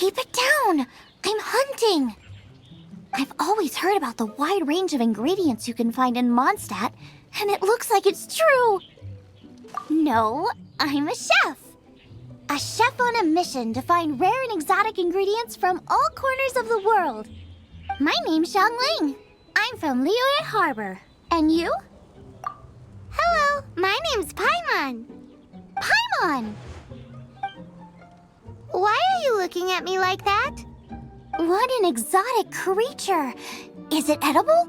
Keep it down! I'm hunting! I've always heard about the wide range of ingredients you can find in Mondstadt, and it looks like it's true! No, I'm a chef! A chef on a mission to find rare and exotic ingredients from all corners of the world. My name's Xiangling. I'm from Liyue Harbor. And you? Hello, my name's Paimon. Paimon! Why are you looking at me like that? What an exotic creature! Is it edible?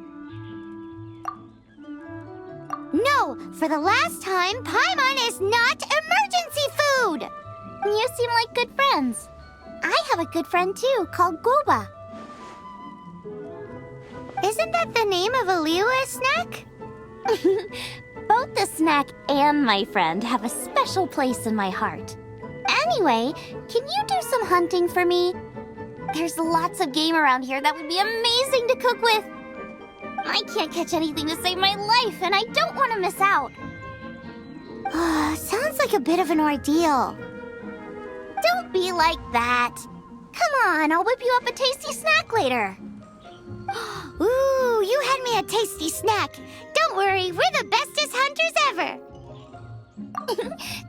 No, for the last time, Paimon is not emergency food! You seem like good friends. I have a good friend too, called Goba. Isn't that the name of a Liyue snack? Both the snack and my friend have a special place in my heart. Anyway, can you do some hunting for me? There's lots of game around here that would be amazing to cook with. I can't catch anything to save my life, and I don't want to miss out. Sounds like a bit of an ordeal. Don't be like that. Come on, I'll whip you up a tasty snack later. Ooh, you had me a tasty snack. Don't worry, we're the bestest hunters ever.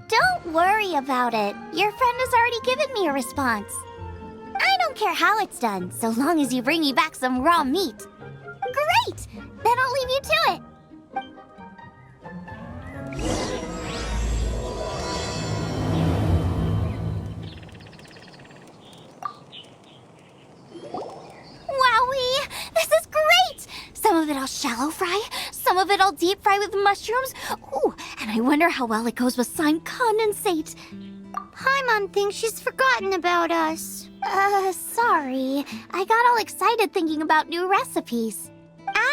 Don't worry about it. Your friend has already given me a response. I don't care how it's done, so long as you bring me back some raw meat. Great! Then I'll leave you to it. Wowee! This is great! Some of it I'll shallow fry, some of it I'll deep fry with mushrooms. Ooh, and I wonder how well it goes with slime condensate. Paimon thinks she's forgotten about us. Sorry. I got all excited thinking about new recipes.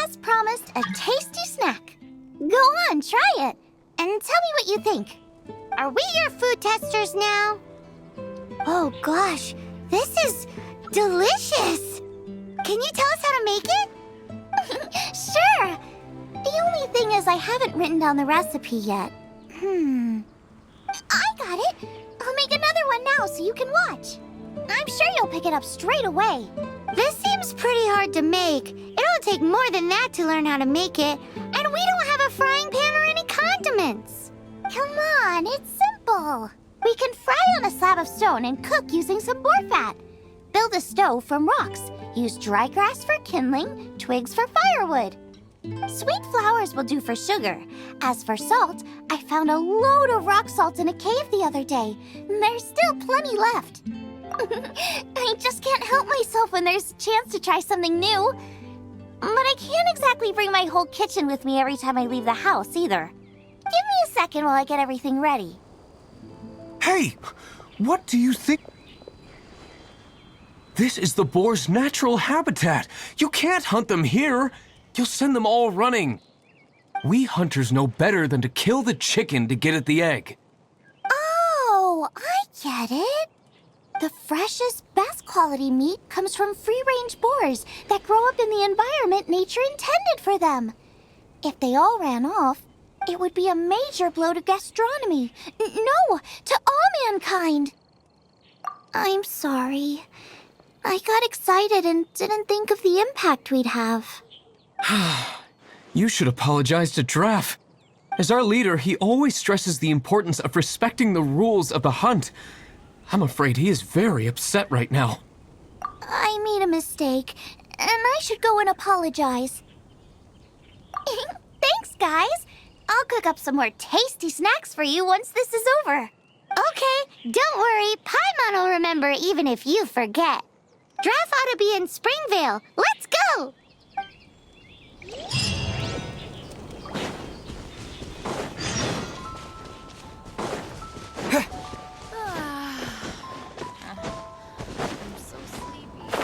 As promised, a tasty snack. Go on, try it, and tell me what you think. Are we your food testers now? Oh gosh, this is delicious! Can you tell us how to make it? Sure! The only thing is I haven't written down the recipe yet. I got it! I'll make another one now so you can watch. I'm sure you'll pick it up straight away. This seems pretty hard to make. It'll take more than that to learn how to make it. And we don't have a frying pan or any condiments. Come on, it's simple. We can fry on a slab of stone and cook using some boar fat. Build a stove from rocks. Use dry grass for kindling, twigs for firewood. Sweet flowers will do for sugar. As for salt, I found a load of rock salt in a cave the other day. There's still plenty left. I just can't help myself when there's a chance to try something new. But I can't exactly bring my whole kitchen with me every time I leave the house, either. Give me a second while I get everything ready. Hey! What do you think? This is the boar's natural habitat. You can't hunt them here. You'll send them all running. We hunters know better than to kill the chicken to get at the egg. Oh, I get it. The freshest, best quality meat comes from free-range boars that grow up in the environment nature intended for them. If they all ran off, it would be a major blow to gastronomy. No, to all mankind. I'm sorry. I got excited and didn't think of the impact we'd have. You should apologize to Draff. As our leader, he always stresses the importance of respecting the rules of the hunt. I'm afraid he is very upset right now. I made a mistake, and I should go and apologize. Thanks, guys. I'll cook up some more tasty snacks for you once this is over. Okay, don't worry. Paimon will remember even if you forget. Draff ought to be in Springvale. Let's go! I'm so sleepy.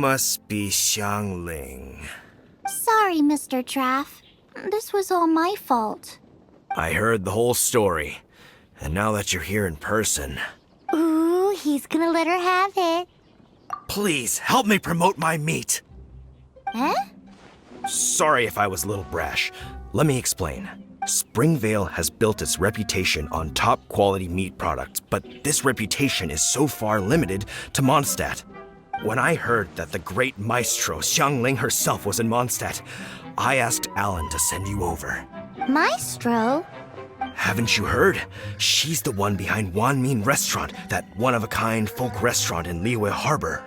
must be Xiangling. Sorry, Mr. Draff. This was all my fault. I heard the whole story, and now that you're here in person, Ooh, he's gonna let her have it. please help me promote my meat. Eh? Sorry if I was a little brash. Let me explain. Springvale has built its reputation on top quality meat products, but this reputation is so far limited to Mondstadt. When I heard that the great maestro Xiangling herself was in Mondstadt, I asked Alan to send you over. Maestro? Haven't you heard? She's the one behind Wanmin Restaurant, that one-of-a-kind folk restaurant in Liyue Harbor.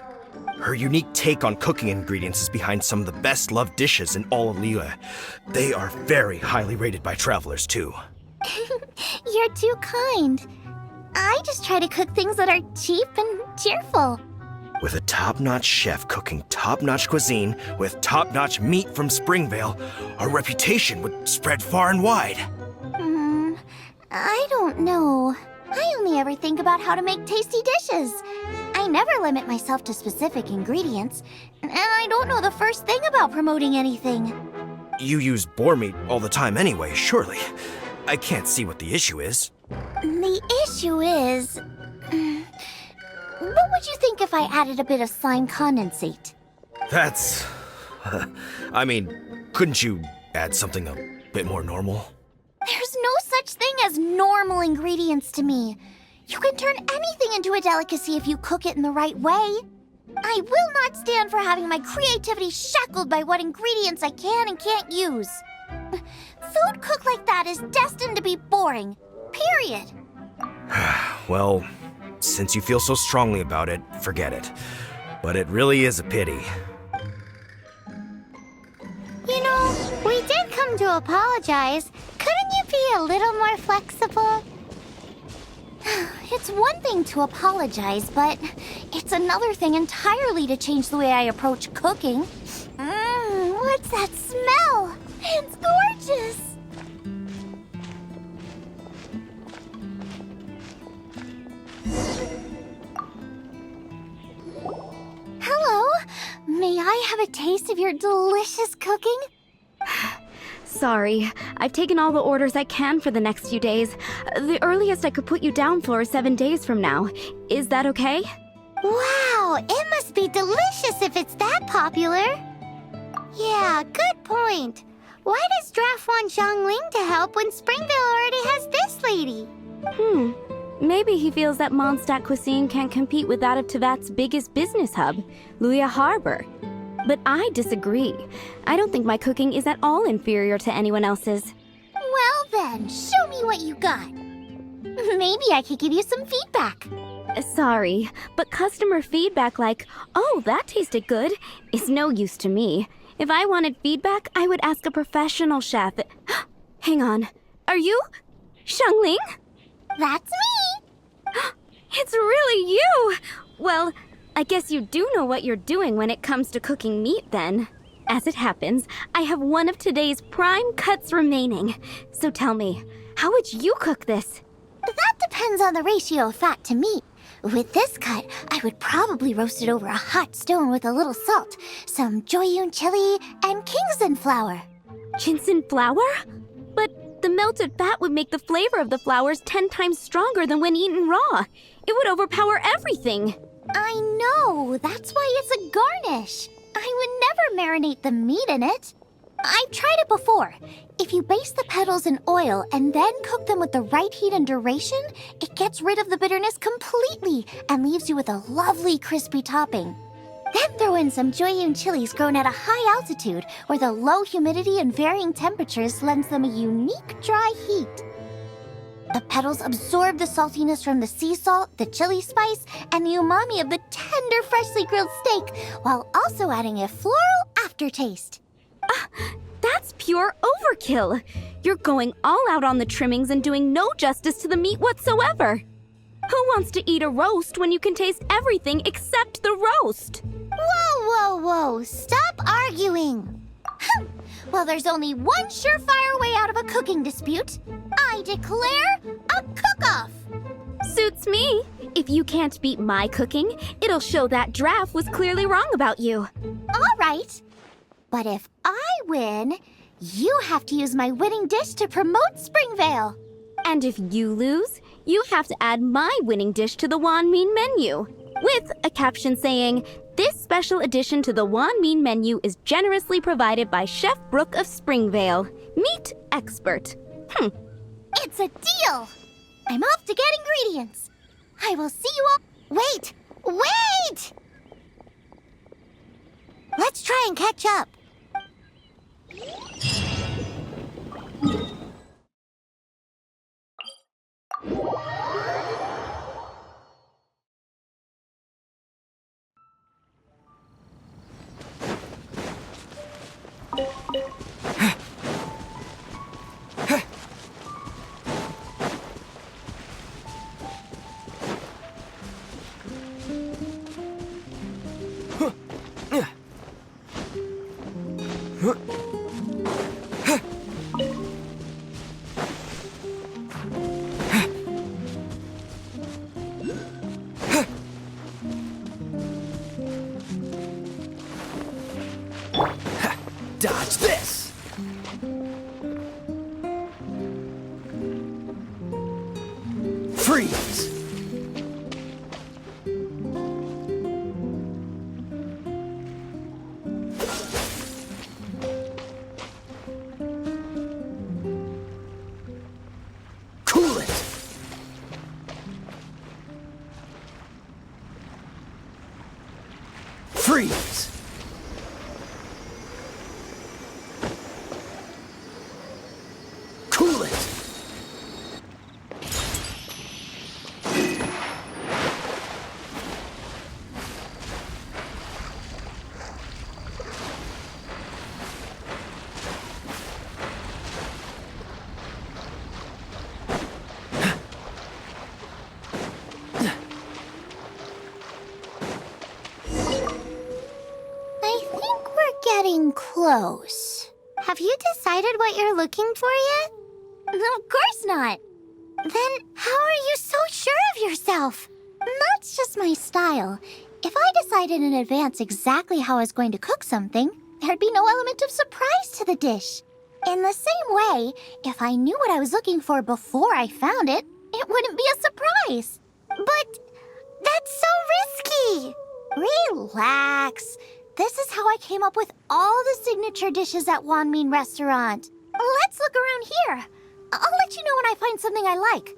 Her unique take on cooking ingredients is behind some of the best-loved dishes in all of Liyue. They are very highly rated by travelers, too. You're too kind. I just try to cook things that are cheap and cheerful. With a top-notch chef cooking top-notch cuisine with top-notch meat from Springvale, our reputation would spread far and wide. I don't know. I only ever think about how to make tasty dishes. I never limit myself to specific ingredients, and I don't know the first thing about promoting anything. You use boar meat all the time anyway, surely. I can't see what the issue is. The issue is... What would you think if I added a bit of slime condensate? That's... I mean, couldn't you add something a bit more normal? There's no such thing as normal ingredients to me. You can turn anything into a delicacy if you cook it in the right way. I will not stand for having my creativity shackled by what ingredients I can and can't use. Food cooked like that is destined to be boring. Period. Well, since you feel so strongly about it, forget it. But it really is a pity. You know, we did come to apologize. Couldn't you be a little more flexible? It's one thing to apologize, but it's another thing entirely to change the way I approach cooking. What's that smell? It's gorgeous! Hello, may I have a taste of your delicious cooking? Sorry, I've taken all the orders I can for the next few days. The earliest I could put you down for is 7 days from now. Is that okay? Wow, it must be delicious if it's that popular. Yeah, good point. Why does Draff want Xiangling to help when Springvale already has this lady? Maybe he feels that Mondstadt cuisine can't compete with that of Tevat's biggest business hub, Liyue Harbor. But I disagree. I don't think my cooking is at all inferior to anyone else's. Well then, show me what you got. Maybe I could give you some feedback. Sorry, but customer feedback like, "Oh, that tasted good," is no use to me. If I wanted feedback, I would ask a professional chef. Hang on. Are you Xiangling? That's me. It's really you! Well, I guess you do know what you're doing when it comes to cooking meat, then. As it happens, I have one of today's prime cuts remaining. So tell me, how would you cook this? That depends on the ratio of fat to meat. With this cut, I would probably roast it over a hot stone with a little salt, some joyun chili, and Kingston flour. Ginseng flour? But the melted fat would make the flavor of the flowers 10 times stronger than when eaten raw. It would overpower everything. I know, that's why it's a garnish. I would never marinate the meat in it. I've tried it before. If you baste the petals in oil and then cook them with the right heat and duration, it gets rid of the bitterness completely and leaves you with a lovely crispy topping. Then throw in some joyun chilies grown at a high altitude where the low humidity and varying temperatures lends them a unique dry heat. The petals absorb the saltiness from the sea salt, the chili spice, and the umami of the tender, freshly grilled steak, while also adding a floral aftertaste. That's pure overkill. You're going all out on the trimmings and doing no justice to the meat whatsoever. Who wants to eat a roast when you can taste everything except the roast? Whoa, whoa, whoa! Stop arguing! Well, there's only one surefire way out of a cooking dispute. I declare a cook-off! Suits me. If you can't beat my cooking, it'll show that Draft was clearly wrong about you. All right. But if I win, you have to use my winning dish to promote Springvale. And if you lose, you have to add my winning dish to the Wanmin menu, with a caption saying, "This special addition to the Wanmin menu is generously provided by Chef Brooke of Springvale, meat expert." It's a deal. I'm off to get ingredients. I will see you all. Wait! Wait! Let's try and catch up. Dodge this! Freeze! Cool it! Freeze! Cool it! I think we're getting close. Have you decided what you're looking for yet? Of course not. Then how are you so sure of yourself? That's just my style. If I decided in advance exactly how I was going to cook something, there'd be no element of surprise to the dish. In the same way, if I knew what I was looking for before I found it, it wouldn't be a surprise. But that's so risky. Relax. This is how I came up with all the signature dishes at Wanmin Restaurant. Let's look around here. I'll let you know when I find something I like.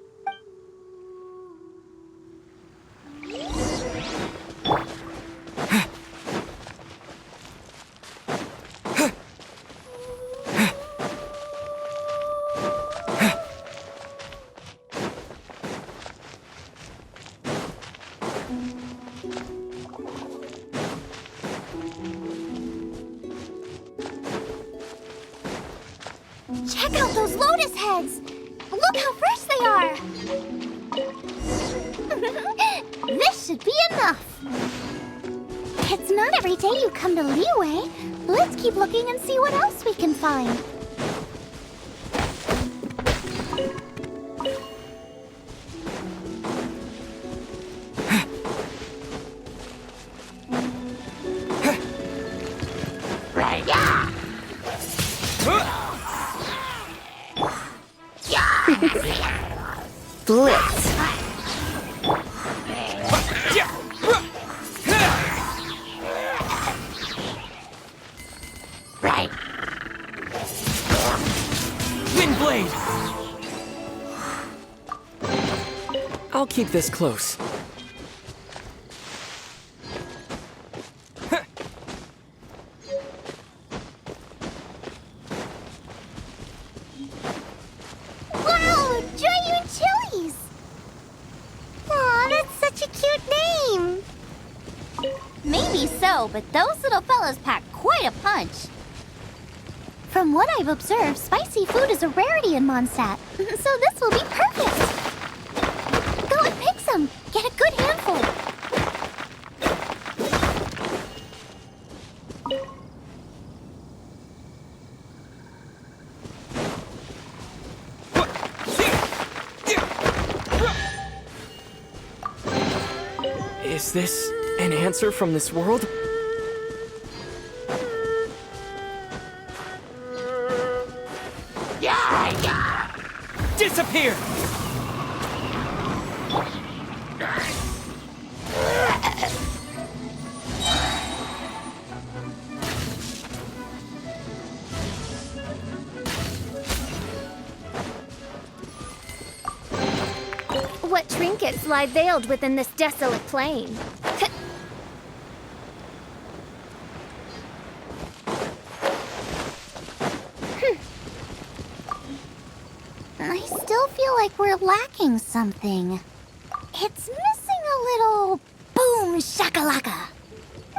Check out those lotus heads! Look how fresh they are! This should be enough! It's not every day you come to Liyue. Let's keep looking and see what else we can find. Blitz. Right. Wind blade! I'll keep this close. Wow, Joyun Chilies! Aw, that's such a cute name. Maybe so, but those little fellas pack quite a punch. From what I've observed, spicy food is a rarity in Mondstadt, so this will be perfect. Go and pick some. Get a good handful. Is this an answer from this world? Disappear! What trinkets lie veiled within this desolate plain? I still feel like we're lacking something. It's missing a little boom shakalaka.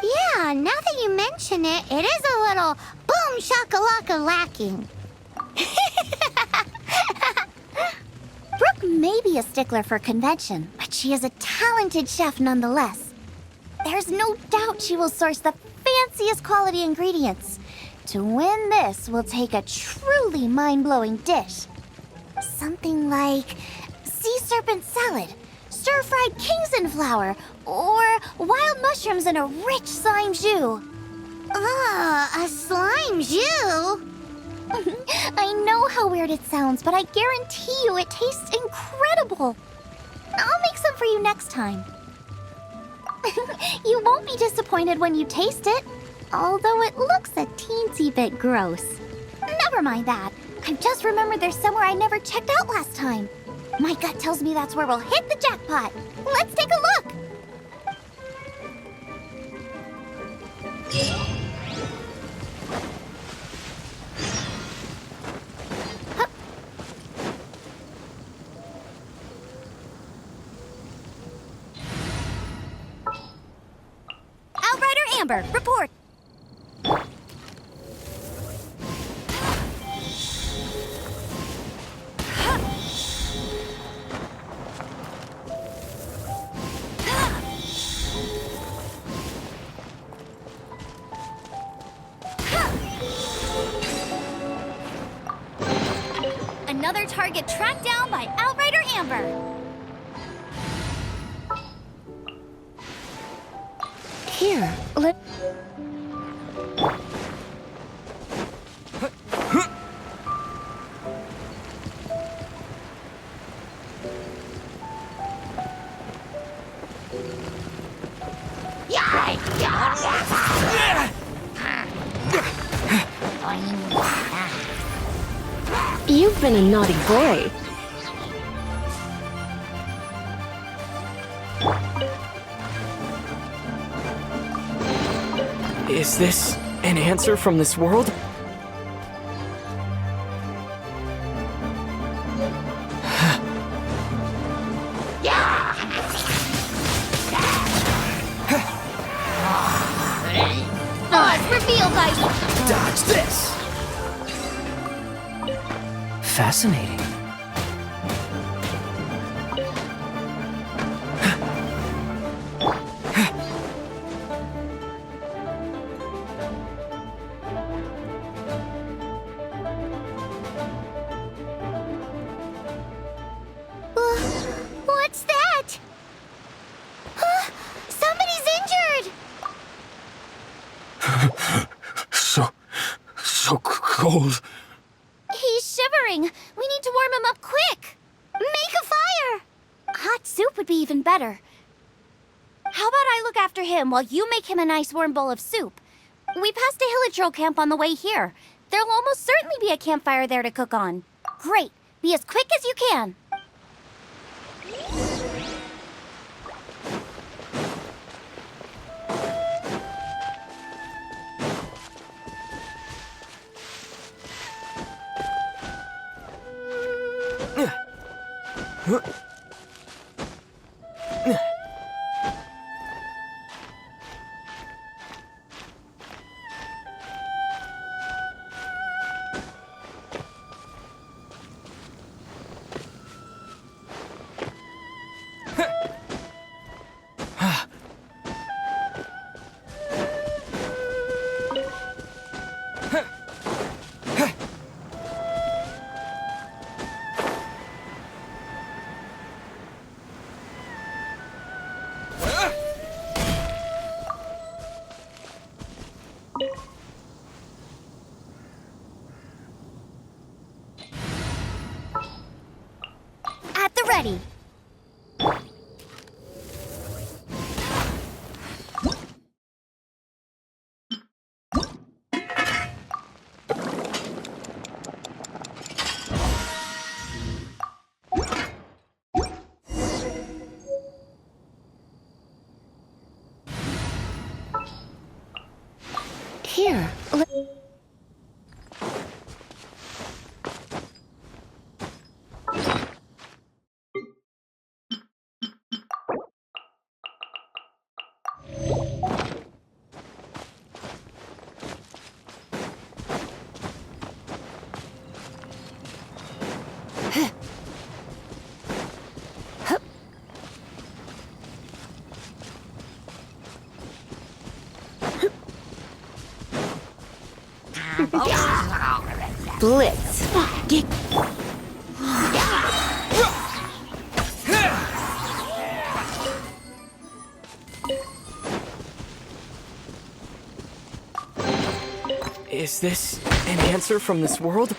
Yeah, now that you mention it, it is a little boom shakalaka lacking. Brooke may be a stickler for convention, but she is a talented chef nonetheless. There's no doubt she will source the fanciest quality ingredients. To win this will take a truly mind-blowing dish. Something like sea serpent salad, stir-fried kingston flour, or wild mushrooms in a rich slime jus. A slime jus? I know how weird it sounds, but I guarantee you it tastes incredible. I'll make some for you next time. You won't be disappointed when you taste it, although it looks a teensy bit gross. Never mind that. I've just remembered there's somewhere I never checked out last time. My gut tells me that's where we'll hit the jackpot. Let's take a look. Outrider Amber, report. Another target tracked down by Outrider Amber. Here, let... You've been a naughty boy. Is this an answer from this world? Reveal, guys. Dodge this! Fascinating. What's that? Somebody's injured! So cold. He's shivering. We need to warm him up quick. Make a fire. Hot soup would be even better. How about I look after him while you make him a nice warm bowl of soup? We passed a Hilichurl camp on the way here. There'll almost certainly be a campfire there to cook on. Great. Be as quick as you can. ready. Here. Blitz. Is this an answer from this world?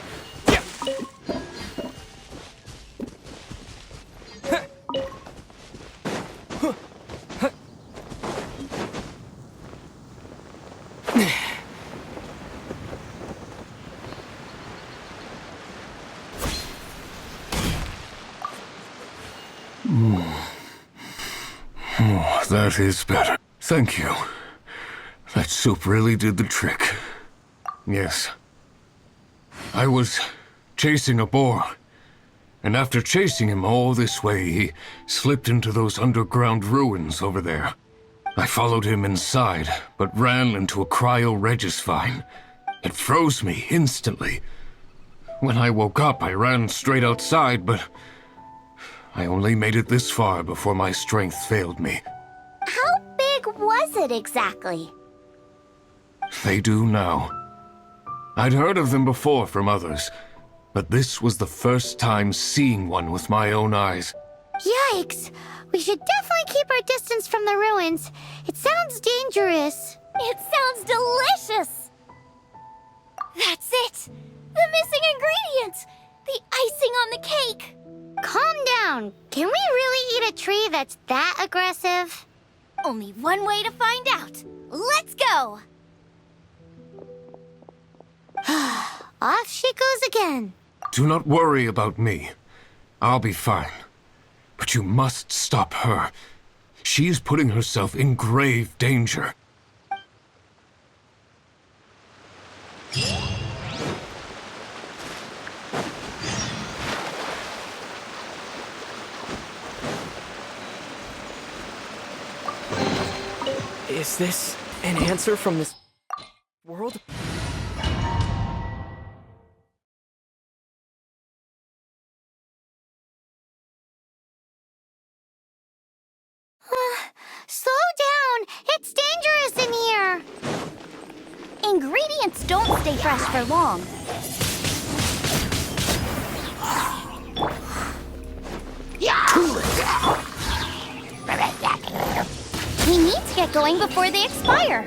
Oh, that is better. Thank you. That soup really did the trick. Yes. I was chasing a boar, and after chasing him all this way, he slipped into those underground ruins over there. I followed him inside, but ran into a cryo-regis vine. It froze me instantly. When I woke up, I ran straight outside, but I only made it this far before my strength failed me. How big was it exactly? They do now. I'd heard of them before from others, but this was the first time seeing one with my own eyes. Yikes! We should definitely keep our distance from the ruins. It sounds dangerous. It sounds delicious! That's it! The missing ingredient! The icing on the cake! Calm down. Can we really eat a tree that's that aggressive? Only one way to find out. Let's go! Off she goes again. Do not worry about me. I'll be fine. But you must stop her. She is putting herself in grave danger. Is this an answer from this world? Slow down! It's dangerous in here! Ingredients don't stay fresh for long. We need to get going before they expire.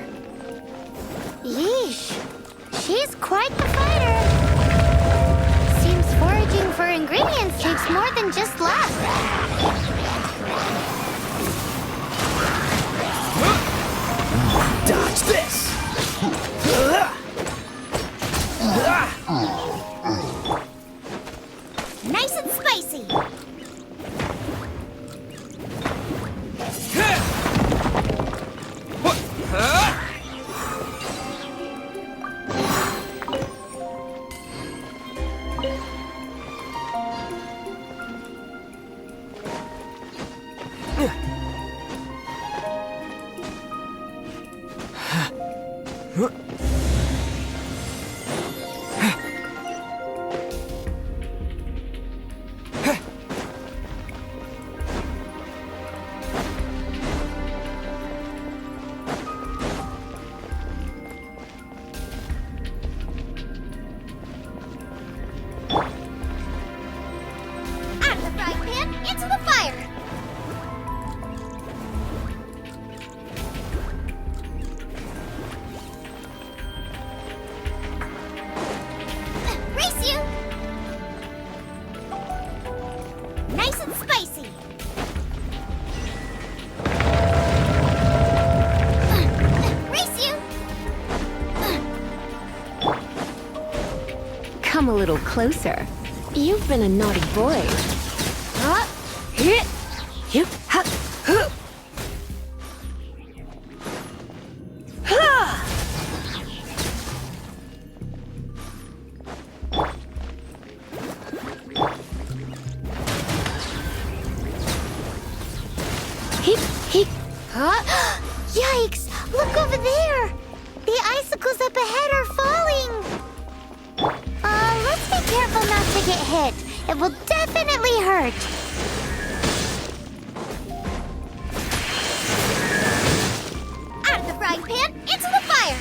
Yeesh. She's quite the fighter. Seems foraging for ingredients takes more than just luck. Dodge this! Nice and spicy. come a little closer. You've been a naughty boy. Yikes! Look over there! The icicles up ahead are falling! Let's be careful not to get hit. It will definitely hurt. Out of the frying pan, into the fire!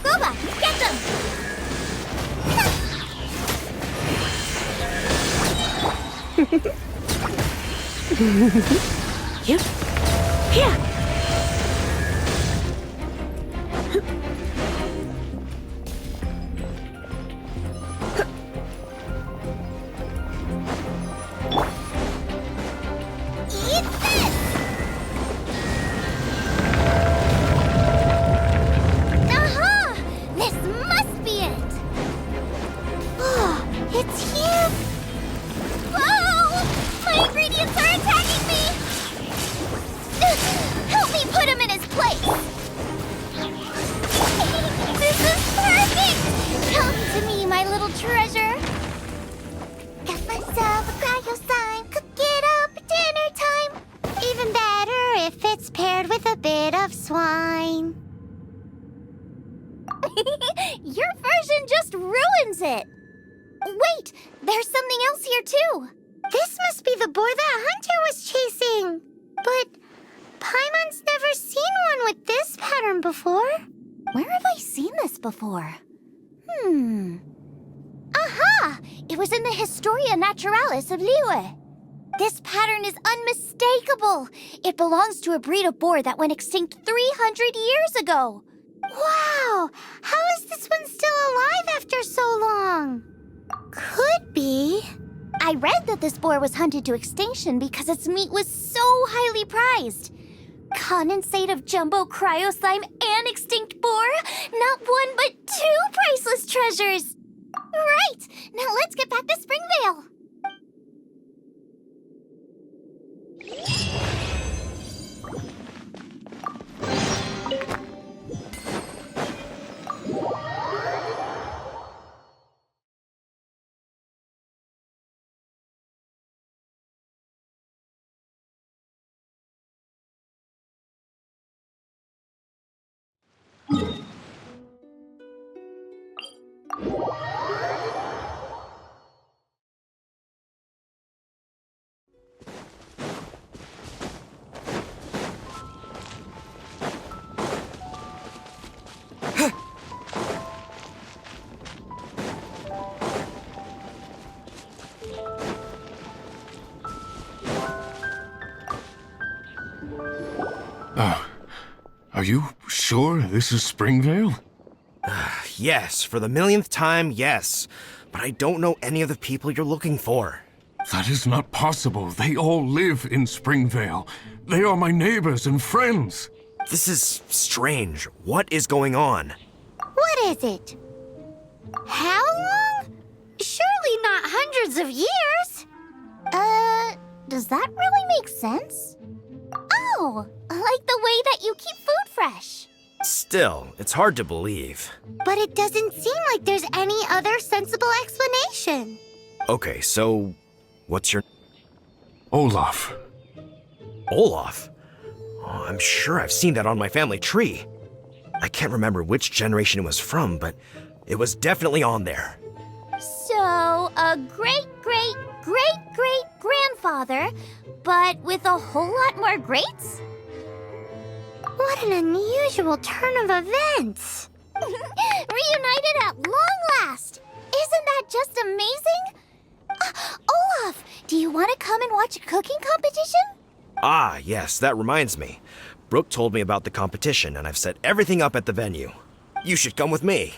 Boba, get them! Yep. Here. Eat this! Aha! This must be it! Oh, it's here! Whoa! My ingredients are attacking me! Help me put him in his place! This is perfect! Come to me, my little treasure! Got myself a cryo slime, cook it up at dinner time! Even better if it's paired with a bit of swine. Your version just ruins it! Wait, there's something else here too! This must be the boar that Hunter was chasing! But Paimon's never seen one with this pattern before. Where have I seen this before? Aha! It was in the Historia Naturalis of Liyue. This pattern is unmistakable. It belongs to a breed of boar that went extinct 300 years ago. Wow! How is this one still alive after so long? Could be. I read that this boar was hunted to extinction because its meat was so highly prized. Condensate of jumbo cryo slime and extinct boar? Not one but two priceless treasures! Right! Now let's get back to Springvale! Are you sure this is Springvale? Yes, for the millionth time, yes. But I don't know any of the people you're looking for. That is not possible. They all live in Springvale. They are my neighbors and friends. This is strange. What is going on? What is it? How long? Surely not hundreds of years. Does that really make sense? Oh, like the way that you keep food fresh. Still, it's hard to believe. But it doesn't seem like there's any other sensible explanation. Okay, so what's your... Olaf. Olaf? Oh, I'm sure I've seen that on my family tree. I can't remember which generation it was from, but it was definitely on there. So, a great-great-great-great-grandfather, but with a whole lot more greats? What an unusual turn of events! Reunited at long last! Isn't that just amazing? Olaf, do you want to come and watch a cooking competition? Ah, yes, that reminds me. Brooke told me about the competition, and I've set everything up at the venue. You should come with me.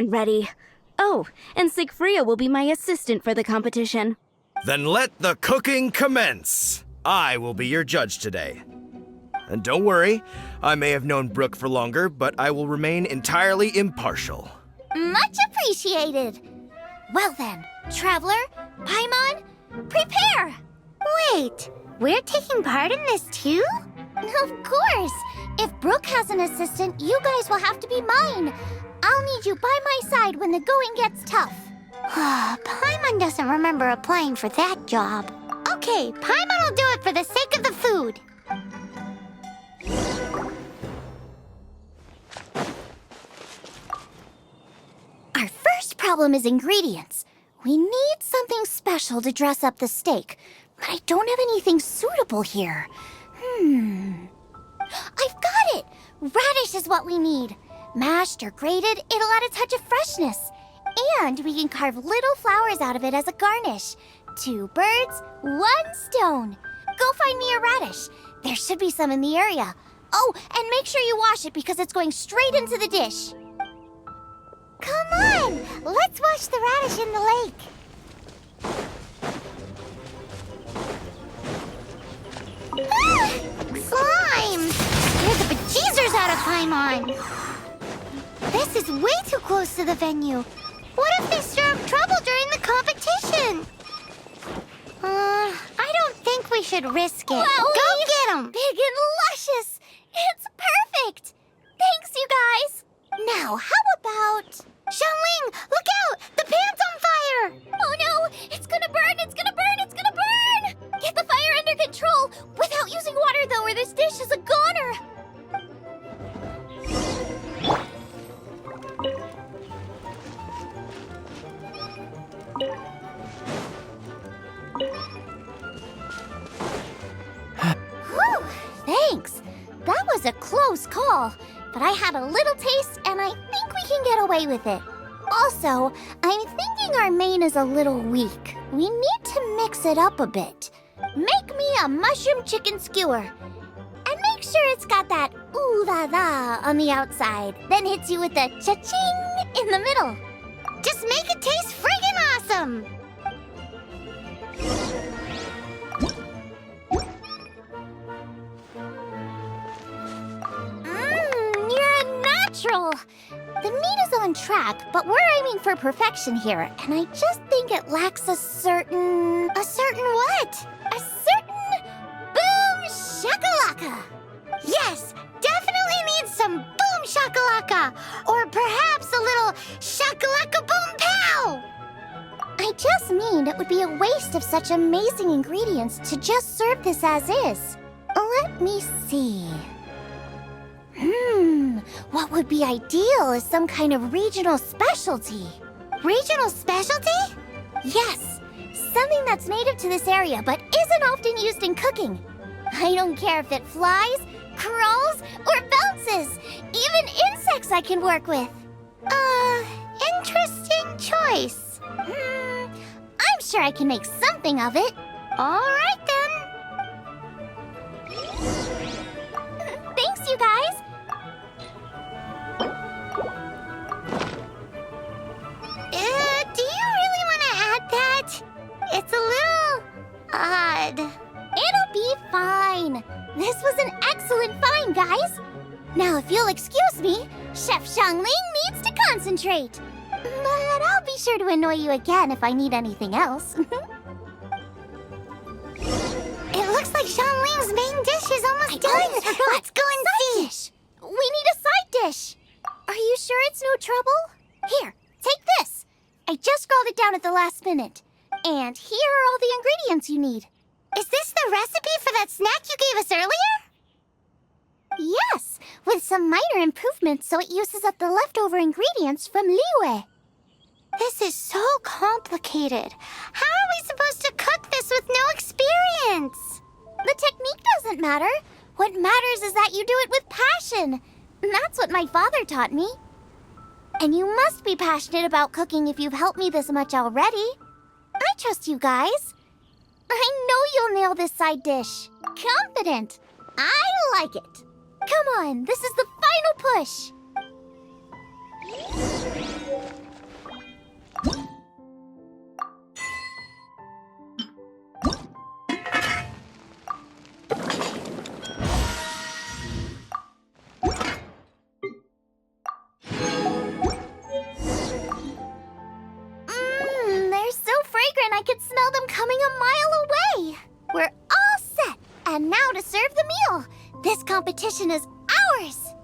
darn ready. Oh, and Sigfria will be my assistant for the competition. Then let the cooking commence. I will be your judge today. And don't worry, I may have known Brooke for longer, but I will remain entirely impartial. Much appreciated. Well then, Traveler, Paimon, prepare! Wait, we're taking part in this too? Of course! If Brooke has an assistant, you guys will have to be mine. I'll need you by my side when the going gets tough. Paimon doesn't remember applying for that job. Okay, Paimon will do it for the sake of the food. Our first problem is ingredients. We need something special to dress up the steak, but I don't have anything suitable here. I've got it! Radish is what we need. Mashed or grated, it'll add a touch of freshness. And we can carve little flowers out of it as a garnish. 2 birds, 1 stone. Go find me a radish. There should be some in the area. Oh, and make sure you wash it because it's going straight into the dish. Come on! Let's wash the radish in the lake. Slime! Scared the bejeezers out of Paimon. This is way too close to the venue. What if they stir up trouble during the competition? I don't think we should risk it. Go get them! Big and luscious! It's perfect! Thanks, you guys! Now, how about... Xiangling, look out! The pan's on fire! Oh no! It's gonna burn! It's gonna burn! It's gonna burn! Get the fire under control! Without using water, though, or this dish is a goner! Whew, thanks. That was a close call, but I had a little taste and I think we can get away with it. Also, I'm thinking our main is a little weak. We need to mix it up a bit. Make me a mushroom chicken skewer. And make sure it's got that ooh la la on the outside, then hits you with the cha-ching in the middle. Just make it taste friggin' awesome! You're a natural! The meat is on track, but we're aiming for perfection here, and I just think it lacks a certain... A certain what? A certain... boom shakalaka! Yes, definitely needs some boom shakalaka! Or perhaps a little shakalaka boom pow! I just mean it would be a waste of such amazing ingredients to just serve this as is. Let me see. What would be ideal is some kind of regional specialty. Regional specialty? Yes, something that's native to this area but isn't often used in cooking. I don't care if it flies, crawls, or bounces. Even insects I can work with. Interesting choice. I'm sure I can make something of it. All right then. Thanks, you guys. Do you really want to add that? It's a little odd. It'll be fine. This was an excellent find, guys. Now, if you'll excuse me, Chef Xiangling needs to concentrate. But I'll be sure to annoy you again if I need anything else. It looks like Xiangling's main dish is almost done. Let's go and see. We need a side dish. Are you sure it's no trouble? Here, take this. I just scrawled it down at the last minute. And here are all the ingredients you need. Is this the recipe for that snack you gave us earlier? Yes, with some minor improvements so it uses up the leftover ingredients from Liyue. This is so complicated. How are we supposed to cook this with no experience? The technique doesn't matter. What matters is that you do it with passion. That's what my father taught me. And you must be passionate about cooking if you've helped me this much already. I trust you guys. I know you'll nail this side dish. Confident. I like it. Come on, this is the final push. fragrant I could smell them coming a mile away. We're all set, and now to serve the meal. This competition is ours.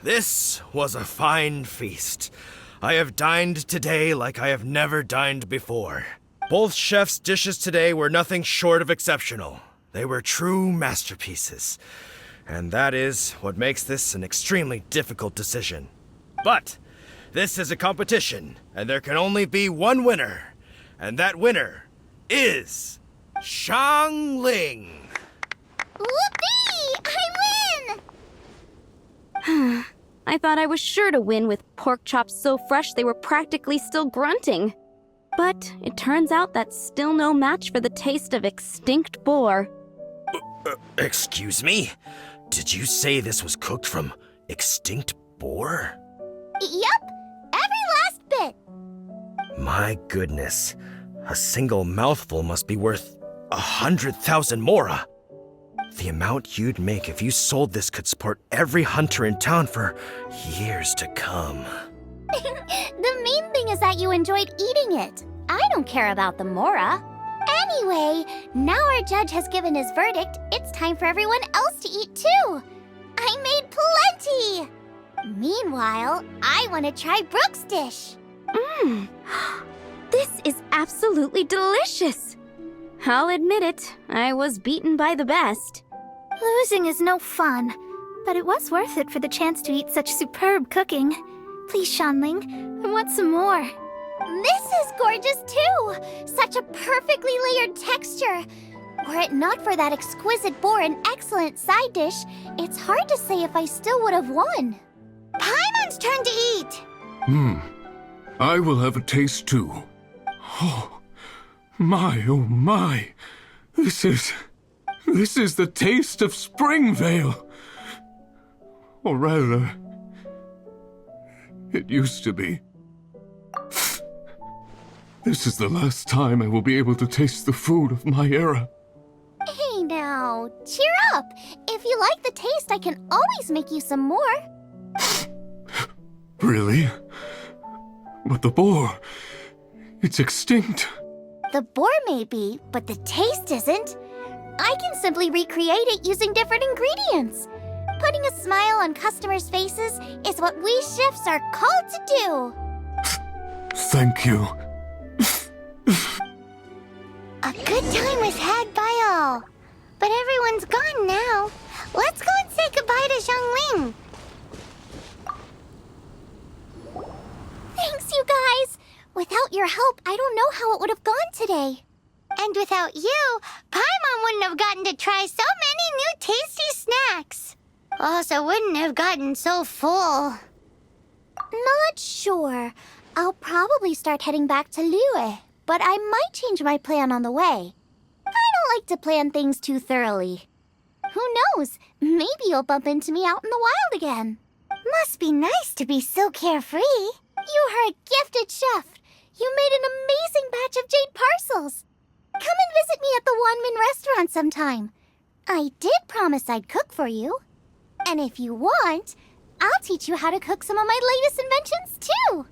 This was a fine feast. I have dined today like I have never dined before. Both chefs' dishes today were nothing short of exceptional. They were true masterpieces. And that is what makes this an extremely difficult decision. But this is a competition, and there can only be one winner. And that winner is Xiangling. Whoopee! I win! I thought I was sure to win with pork chops so fresh they were practically still grunting. But it turns out that's still no match for the taste of extinct boar. Excuse me? Did you say this was cooked from extinct boar? Yep, every last bit. My goodness. A single mouthful must be worth 100,000 mora. The amount you'd make if you sold this could support every hunter in town for years to come. The main thing is that you enjoyed eating it. I don't care about the mora. Anyway, now our judge has given his verdict, it's time for everyone else to eat too. I made plenty! Meanwhile, I want to try Brooke's dish. This is absolutely delicious. I'll admit it, I was beaten by the best. Losing is no fun, but it was worth it for the chance to eat such superb cooking. Please, Xiangling, I want some more. This is gorgeous too! Such a perfectly layered texture. Were it not for that exquisite boar and excellent side dish, it's hard to say if I still would have won. Paimon's turn to eat! I will have a taste too. Oh my. This is the taste of Springvale. Or rather, it used to be. This is the last time I will be able to taste the food of my era. Hey now, cheer up! If you like the taste, I can always make you some more. Really? But the boar, it's extinct. The boar may be, but the taste isn't. I can simply recreate it using different ingredients. Putting a smile on customers' faces is what we chefs are called to do. Thank you. A good time was had by all. But everyone's gone now. Let's go and say goodbye to Xiangling. Thanks, you guys. Without your help, I don't know how it would have gone today. And without you, Paimon wouldn't have gotten to try so many new tasty snacks. Also wouldn't have gotten so full. Not sure. I'll probably start heading back to Liyue, but I might change my plan on the way. I don't like to plan things too thoroughly. Who knows? Maybe you'll bump into me out in the wild again. Must be nice to be so carefree. You are a gifted chef. You made an amazing batch of jade parcels. Come and visit me at the Wanmin restaurant sometime. I did promise I'd cook for you. And if you want, I'll teach you how to cook some of my latest inventions too.